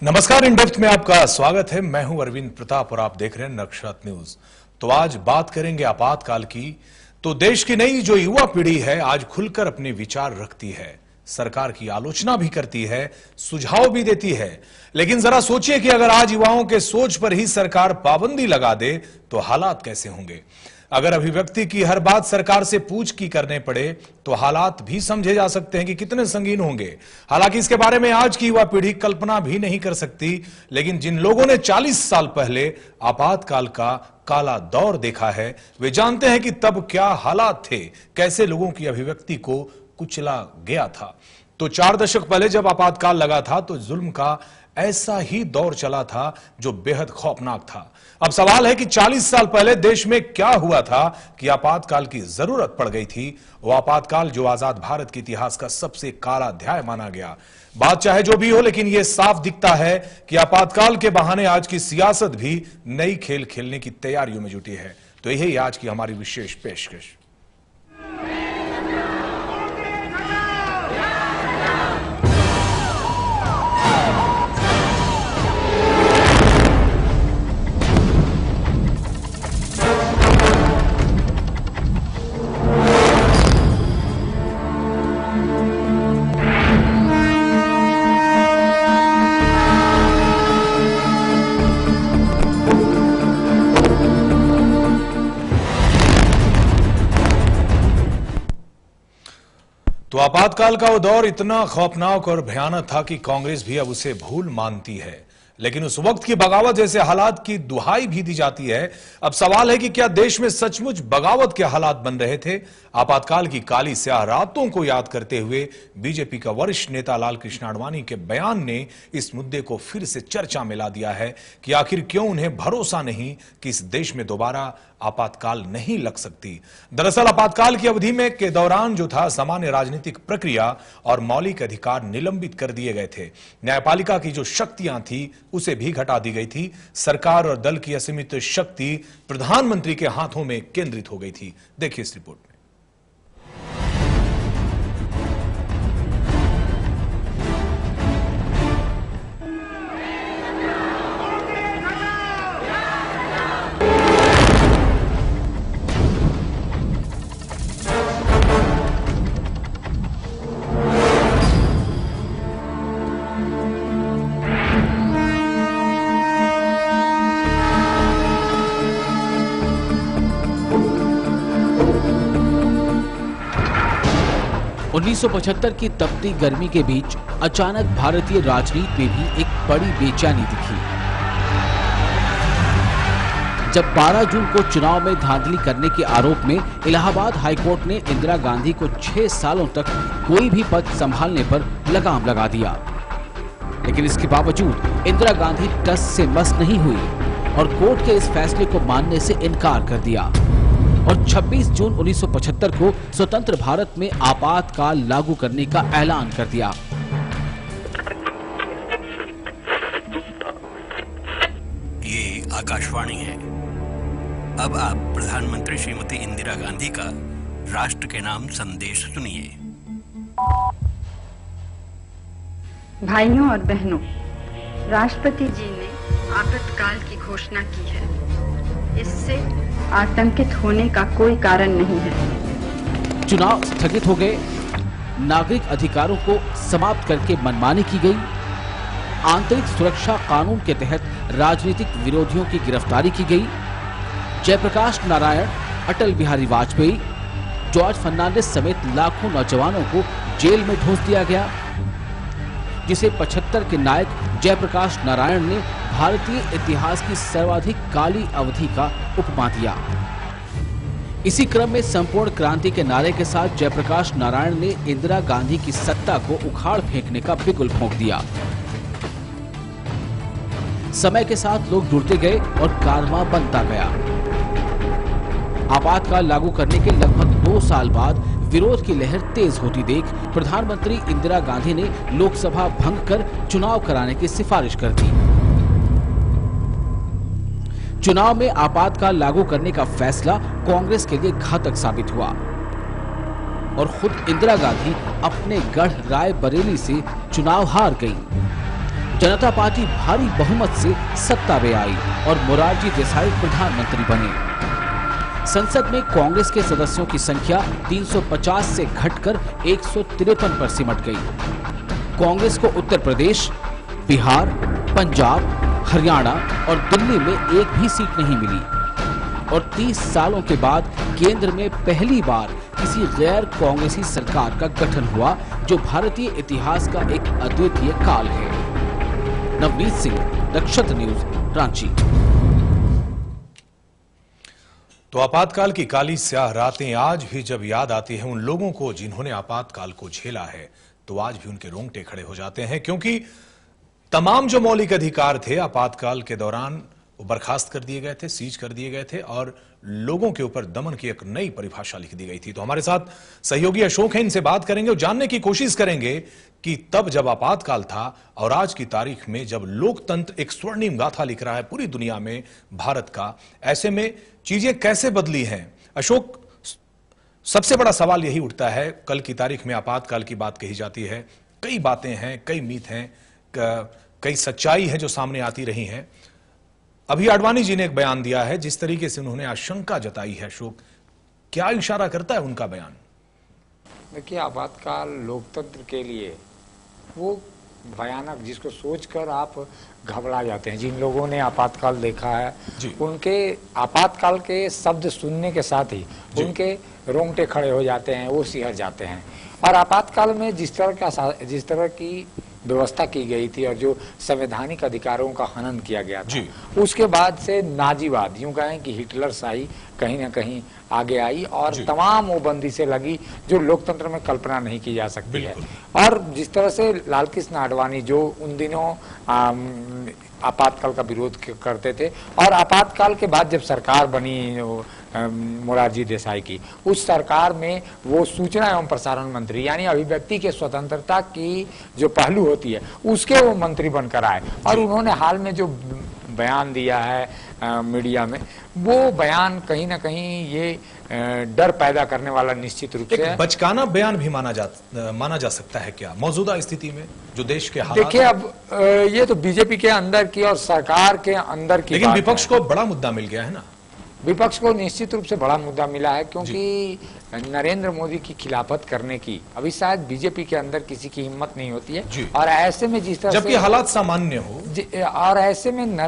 नमस्कार, in depth में आपका स्वागत है। मैं हूं अरविंद प्रताप और आप देख रहे हैं नक्शत न्यूज। तो आज बात करेंगे आपातकाल की। तो देश की नई जो युवा पीढ़ी है आज खुलकर अपने विचार रखती है, सरकार की आलोचना भी करती है, सुझाव भी देती है। लेकिन जरा सोचिए कि अगर आज युवाओं के सोच पर ही सरकार पाबंदी लगा दे तो हालात कैसे होंगे। अगर अभिव्यक्ति की हर बात सरकार से पूछ की करने पड़े तो हालात भी समझे जा सकते हैं कि कितने संगीन होंगे। हालांकि इसके बारे में आज की युवा पीढ़ी कल्पना भी नहीं कर सकती, लेकिन जिन लोगों ने 40 साल पहले आपातकाल का काला दौर देखा है वे जानते हैं कि तब क्या हालात थे, कैसे लोगों की अभिव्यक्ति को कुचला गया था। तो 4 दशक पहले जब आपातकाल लगा था तो जुल्म का ऐसा ही दौर चला था जो बेहद खौफनाक था। अब सवाल है कि 40 साल पहले देश में क्या हुआ था कि आपातकाल की जरूरत पड़ गई थी। वो आपातकाल जो आजाद भारत के इतिहास का सबसे काला अध्याय माना गया। बात चाहे जो भी हो, लेकिन यह साफ दिखता है कि आपातकाल के बहाने आज की सियासत भी नई खेल खेलने की तैयारियों में जुटी है। तो यही आज की हमारी विशेष पेशकश। तो आपातकाल का वो दौर इतना खौफनाक और भयानक था कि कांग्रेस भी अब उसे भूल मानती है। लेकिन उस वक्त की बगावत जैसे हालात की दुहाई भी दी जाती है। अब सवाल है कि क्या देश में सचमुच बगावत के हालात बन रहे थे। आपातकाल की काली स्याह रातों को याद करते हुए बीजेपी का वरिष्ठ नेता लाल कृष्ण आडवाणी के बयान ने इस मुद्दे को फिर से चर्चा में ला दिया है कि आखिर क्यों उन्हें भरोसा नहीं कि इस देश में दोबारा आपातकाल नहीं लग सकती। दरअसल आपातकाल की अवधि में के दौरान जो था सामान्य राजनीतिक प्रक्रिया और मौलिक अधिकार निलंबित कर दिए गए थे। न्यायपालिका की जो शक्तियां थी उसे भी घटा दी गई थी। सरकार और दल की असीमित शक्ति प्रधानमंत्री के हाथों में केंद्रित हो गई थी। देखिए इस रिपोर्ट में। उन्नीस 1975 की तपती गर्मी के बीच अचानक भारतीय राजनीति में भी एक बड़ी बेचैनी दिखी। जब 12 जून को चुनाव में धांधली करने के आरोप में इलाहाबाद हाईकोर्ट ने इंदिरा गांधी को 6 सालों तक कोई भी पद संभालने पर लगाम लगा दिया, लेकिन इसके बावजूद इंदिरा गांधी टस से मस नहीं हुई और कोर्ट के इस फैसले को मानने से इनकार कर दिया और 26 जून 1975 को स्वतंत्र भारत में आपातकाल लागू करने का ऐलान कर दिया। ये आकाशवाणी है। अब आप प्रधानमंत्री श्रीमती इंदिरा गांधी का राष्ट्र के नाम संदेश सुनिए। भाइयों और बहनों, राष्ट्रपति जी ने आपातकाल की घोषणा की है। इससे आतंकित होने का कोई कारण नहीं है। चुनाव स्थगित हो गए, नागरिक अधिकारों को समाप्त करके मनमानी की गई, आंतरिक सुरक्षा कानून के तहत राजनीतिक विरोधियों की गिरफ्तारी की गई, जयप्रकाश नारायण, अटल बिहारी वाजपेयी, जॉर्ज फर्नांडिस समेत लाखों नौजवानों को जेल में ठूंस दिया गया, जिसे 75 के नायक जयप्रकाश नारायण ने भारतीय इतिहास की सर्वाधिक काली अवधि का उपमा दिया। इसी क्रम में संपूर्ण क्रांति के नारे के साथ जयप्रकाश नारायण ने इंदिरा गांधी की सत्ता को उखाड़ फेंकने का बिगुल फूंक दिया। समय के साथ लोग जुड़ते गए और कारवां बनता गया। आपातकाल लागू करने के लगभग 2 साल बाद विरोध की लहर तेज होती देख प्रधानमंत्री इंदिरा गांधी ने लोकसभा भंग कर चुनाव कराने की सिफारिश कर दी। चुनाव में आपातकाल लागू करने का फैसला कांग्रेस के लिए घातक साबित हुआ और खुद इंदिरा गांधी अपने गढ़ रायबरेली से चुनाव हार गई। जनता पार्टी भारी बहुमत से सत्ता में आई और मोरारजी देसाई प्रधानमंत्री बने। संसद में कांग्रेस के सदस्यों की संख्या 350 से घटकर 153 पर सिमट गई। कांग्रेस को उत्तर प्रदेश, बिहार, पंजाब, हरियाणा और दिल्ली में एक भी सीट नहीं मिली और 30 सालों के बाद केंद्र में पहली बार किसी गैर कांग्रेसी सरकार का गठन हुआ, जो भारतीय इतिहास का एक अद्वितीय काल है। नवनीत सिंह, नक्षत्र न्यूज, रांची। तो आपातकाल की काली स्याह रातें आज भी जब याद आती हैं उन लोगों को जिन्होंने आपातकाल को झेला है, तो आज भी उनके रोंगटे खड़े हो जाते हैं, क्योंकि तमाम जो मौलिक अधिकार थे आपातकाल के दौरान वो बर्खास्त कर दिए गए थे, सीज कर दिए गए थे और लोगों के ऊपर दमन की एक नई परिभाषा लिख दी गई थी। तो हमारे साथ सहयोगी अशोक हैं, इनसे बात करेंगे और जानने की कोशिश करेंगे कि तब जब आपातकाल था और आज की तारीख में जब लोकतंत्र एक स्वर्णिम गाथा लिख रहा है पूरी दुनिया में भारत का, ऐसे में चीजें कैसे बदली हैं। अशोक, सबसे बड़ा सवाल यही उठता है, कल की तारीख में आपातकाल की बात कही जाती है, कई बातें हैं, कई मीथ हैं, कई सच्चाई है जो सामने आती रही हैं। अभी आडवाणी जी ने एक बयान दिया है, जिस तरीके से उन्होंने आशंका जताई है, अशोक क्या इशारा करता है उनका बयान? देखिए, आपातकाल लोकतंत्र के लिए वो भयानक, जिसको सोचकर आप घबरा जाते हैं। जिन लोगों ने आपातकाल देखा है उनके आपातकाल के शब्द सुनने के साथ ही उनके रोंगटे खड़े हो जाते हैं, वो सिहर जाते हैं। और आपातकाल में जिस तरह की व्यवस्था की गई थी और जो संवैधानिक अधिकारों का हनन किया गया था, उसके बाद से नाजीवाद, यूं कहें कि हिटलर शाही कहीं ना कहीं आगे आई और तमाम वो बंदिशें लगी जो लोकतंत्र में कल्पना नहीं की जा सकती है। और जिस तरह से लाल कृष्ण आडवाणी जो उन दिनों आपातकाल का विरोध करते थे और आपातकाल के बाद जब सरकार बनी मोरारजी देसाई की, उस सरकार में वो सूचना एवं प्रसारण मंत्री यानी अभिव्यक्ति के स्वतंत्रता की जो पहलू होती है उसके वो मंत्री बनकर आए और उन्होंने हाल में जो बयान दिया है मीडिया में, वो बयान कहीं ना कहीं ये डर पैदा करने वाला निश्चित रूप से बचकाना बयान भी माना जा सकता है क्या मौजूदा स्थिति में जो देश के हालात? देखिए, अब ये तो बीजेपी के अंदर की और सरकार के अंदर की, लेकिन विपक्ष को बड़ा मुद्दा मिल गया है ना। विपक्ष को निश्चित रूप से बड़ा मुद्दा मिला है, क्योंकि नरेंद्र मोदी की खिलाफत करने की अभी शायद बीजेपी के अंदर किसी की हिम्मत नहीं होती है। और ऐसे में जिस तरह जबकि हालात सामान्य हो, और ऐसे में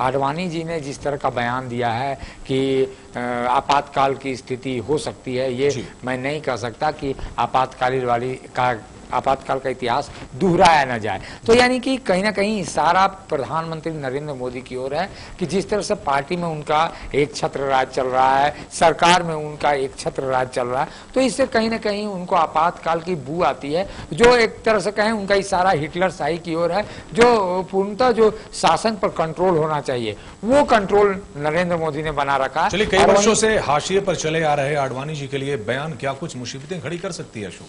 आडवाणी जी ने जिस तरह का बयान दिया है कि आपातकाल की स्थिति हो सकती है, ये मैं नहीं कह सकता कि आपातकाल का इतिहास दोहराया न जाए। तो यानी कि कहीं ना कहीं इशारा प्रधानमंत्री नरेंद्र मोदी की ओर है कि जिस तरह से पार्टी में उनका एक छत्र राज चल रहा है, सरकार में उनका एक छत्र राज चल रहा है, तो इससे कहीं ना कहीं उनको आपातकाल की बू आती है, जो एक तरह से कहें उनका इशारा हिटलर शाही की ओर है, जो पूर्णतः जो शासन पर कंट्रोल होना चाहिए वो कंट्रोल नरेंद्र मोदी ने बना रखा है। चलिए, कई वर्षों से हाशिए पर चले आ रहे आडवाणी जी के लिए बयान क्या कुछ मुसीबतें खड़ी कर सकती है अशोक?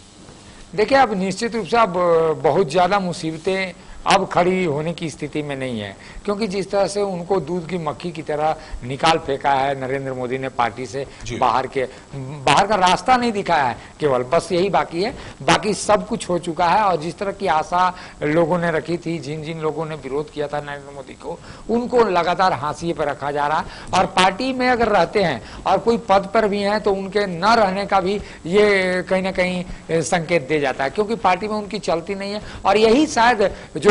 देखिए, अब निश्चित रूप से अब बहुत ज्यादा मुसीबतें अब खड़ी होने की स्थिति में नहीं है, क्योंकि जिस तरह से उनको दूध की मक्खी की तरह निकाल फेंका है नरेंद्र मोदी ने पार्टी से, बाहर का रास्ता नहीं दिखाया है, केवल बस यही बाकी है, बाकी सब कुछ हो चुका है। और जिस तरह की आशा लोगों ने रखी थी, जिन जिन लोगों ने विरोध किया था नरेंद्र मोदी को, उनको लगातार हाशिए पर रखा जा रहा है। और पार्टी में अगर रहते हैं और कोई पद पर भी हैं तो उनके न रहने का भी ये कहीं ना कहीं संकेत दे जाता है, क्योंकि पार्टी में उनकी चलती नहीं है। और यही शायद जो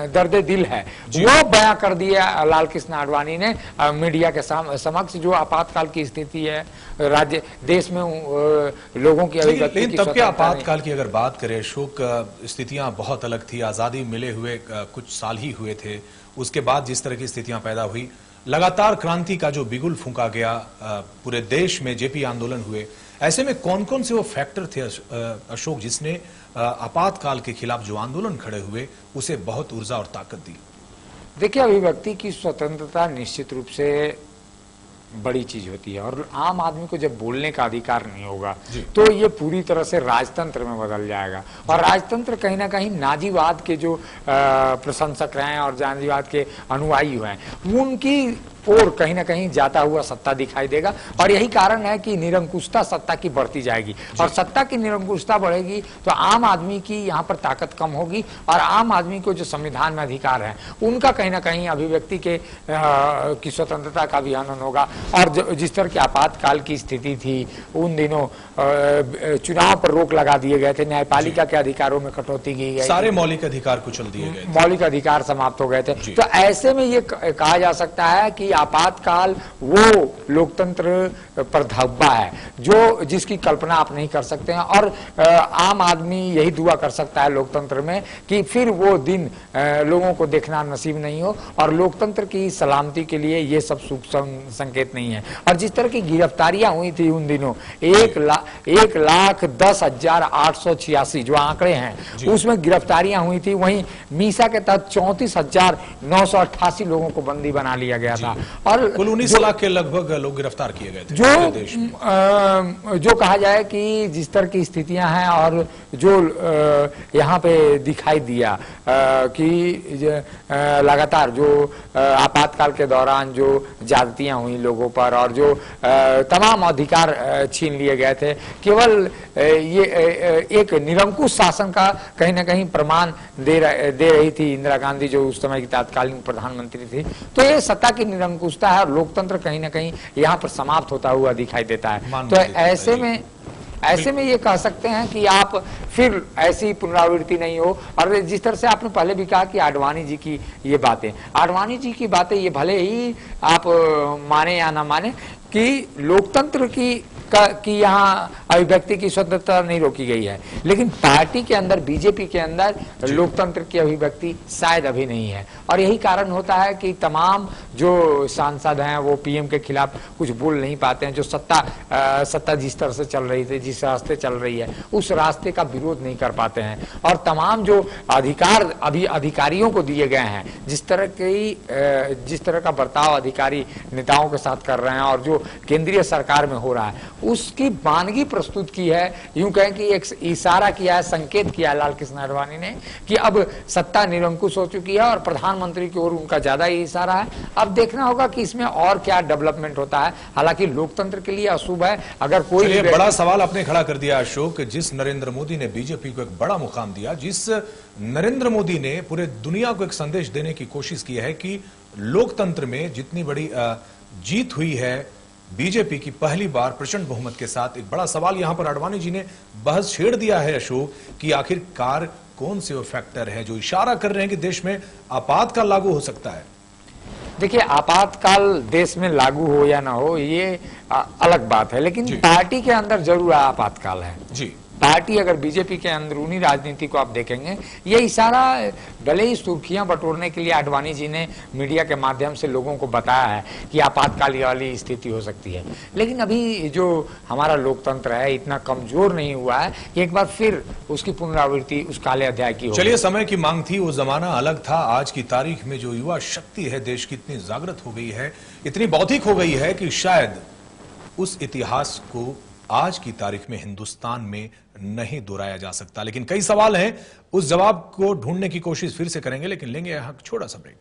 दर्दे दिल है वो बयां कर दिया लाल कृष्ण आडवाणी ने मीडिया के समक्ष, जो आपातकाल की स्थिति है राज्य देश में लोगों की अभिव्यक्ति की। तब के आपातकाल की अगर बात करें अशोक, स्थितियां बहुत अलग थी, आजादी मिले हुए कुछ साल ही हुए थे, उसके बाद जिस तरह की स्थितियां पैदा हुई, लगातार क्रांति का जो बिगुल फूंका गया, पूरे देश में जेपी आंदोलन हुए, ऐसे में कौन कौन से वो फैक्टर थे अशोक जिसने आपातकाल के खिलाफ जो आंदोलन खड़े हुए उसे बहुत ऊर्जा और ताकत दी? देखिए, अभिव्यक्ति की स्वतंत्रता निश्चित रूप से बड़ी चीज होती है, और आम आदमी को जब बोलने का अधिकार नहीं होगा तो ये पूरी तरह से राजतंत्र में बदल जाएगा। और राजतंत्र कहीं ना कहीं नाजीवाद के जो प्रशंसक रहे हैं और नाजीवाद के अनुयायी हुए हैं, उनकी ओर कहीं ना कहीं जाता हुआ सत्ता दिखाई देगा। और यही कारण है कि निरंकुशता सत्ता की बढ़ती जाएगी, और सत्ता की निरंकुशता बढ़ेगी तो आम आदमी की यहाँ पर ताकत कम होगी, और आम आदमी को जो संविधान में अधिकार है उनका कहीं ना कहीं अभिव्यक्ति की स्वतंत्रता का भी हनन होगा। और जिस तरह की आपातकाल की स्थिति थी, उन दिनों चुनाव पर रोक लगा दिए गए थे, न्यायपालिका के अधिकारों में कटौती की गई, सारे मौलिक अधिकार कुचल दिए गए, मौलिक अधिकार समाप्त हो गए थे। तो ऐसे में ये कहा जा सकता है कि आपातकाल वो लोकतंत्र पर धब्बा है जो जिसकी कल्पना आप नहीं कर सकते हैं, और आम आदमी यही दुआ कर सकता है लोकतंत्र में कि फिर वो दिन लोगों को देखना नसीब नहीं हो, और लोकतंत्र की सलामती के लिए ये सब शुभ संकेत नहीं है। और जिस तरह की गिरफ्तारियां हुई थी उन दिनों 1,10,886 जो आंकड़े हैं उसमें गिरफ्तारियां हुई थी, वहीं मीसा के तहत 34,988 लोगों को बंदी बना लिया गया था, और कुल 19 लाख के लगभग लोग गिरफ्तार किए गए थे जो कहा जाए कि जिस तरह की स्थितियां हैं, और जो यहाँ पे दिखाई दिया कि लगातार जो आपातकाल के दौरान जो ज्यादतियां हुई लोगों पर, और जो तमाम अधिकार छीन लिए गए थे, केवल ये एक निरंकुश शासन का कहीं ना कहीं प्रमाण दे रही थी इंदिरा गांधी, जो उस समय की तत्कालीन प्रधानमंत्री थी। तो ये सत्ता की निरंकुशता है, और लोकतंत्र कहीं ना कहीं यहाँ पर समाप्त होता हुआ दिखाई देता है। तो ऐसे में ये कह सकते हैं कि आप फिर ऐसी पुनरावृत्ति नहीं हो। और जिस तरह से आपने पहले भी कहा कि आडवाणी जी की ये बातें, आडवाणी जी की बातें, ये भले ही आप माने या ना माने कि लोकतंत्र की यहाँ अभिव्यक्ति की स्वतंत्रता नहीं रोकी गई है, लेकिन पार्टी के अंदर, बीजेपी के अंदर लोकतंत्र की अभिव्यक्ति शायद अभी नहीं है। और यही कारण होता है कि तमाम जो सांसद हैं वो पीएम के खिलाफ कुछ बोल नहीं पाते हैं। जो सत्ता जिस तरह से चल रही थी, जिस रास्ते चल रही है, उस रास्ते का विरोध नहीं कर पाते हैं। और तमाम जो अधिकार अभी अधिकारियों को दिए गए हैं, जिस तरह का बर्ताव अधिकारी नेताओं के साथ कर रहे हैं, और जो केंद्रीय सरकार में हो रहा है, उसकी वानगी प्रस्तुत की है। यूं कहें कि एक इशारा किया है, संकेत किया है लाल कृष्ण आडवाणी ने कि अब सत्ता निरंकुश हो चुकी है, और प्रधानमंत्री की ओर उनका ज्यादा ही इशारा है। अब देखना होगा कि इसमें और क्या डेवलपमेंट होता है। हालांकि लोकतंत्र के लिए अशुभ है। अगर कोई बड़ा सवाल आपने खड़ा कर दिया अशोक, जिस नरेंद्र मोदी ने बीजेपी को एक बड़ा मुकाम दिया, जिस नरेंद्र मोदी ने पूरे दुनिया को एक संदेश देने की कोशिश की है कि लोकतंत्र में जितनी बड़ी जीत हुई है बीजेपी की पहली बार प्रचंड बहुमत के साथ, एक बड़ा सवाल यहां पर आडवाणी जी ने बहस छेड़ दिया है अशोक कि आखिरकार कौन से वो फैक्टर है जो इशारा कर रहे हैं कि देश में आपातकाल लागू हो सकता है। देखिए, आपातकाल देश में लागू हो या ना हो ये अलग बात है, लेकिन पार्टी के अंदर जरूर आपातकाल है जी। पार्टी अगर बीजेपी के अंदरूनी राजनीति को आप देखेंगे, ये इशारा भले ही सुर्खियां बटोरने के लिए आडवाणी जी ने मीडिया के माध्यम से लोगों को बताया है कि आपातकाल वाली स्थिति हो सकती है, लेकिन अभी जो हमारा लोकतंत्र है इतना कमजोर नहीं हुआ है कि एक बार फिर उसकी पुनरावृत्ति उस काले अध्याय की हो। चलिए, समय की मांग थी, वो जमाना अलग था। आज की तारीख में जो युवा शक्ति है देश की इतनी जागृत हो गई है, इतनी बौद्धिक हो गई है कि शायद उस इतिहास को आज की तारीख में हिंदुस्तान में नहीं दोहराया जा सकता। लेकिन कई सवाल हैं, उस जवाब को ढूंढने की कोशिश फिर से करेंगे, लेकिन लेंगे यहां छोटा सा ब्रेक।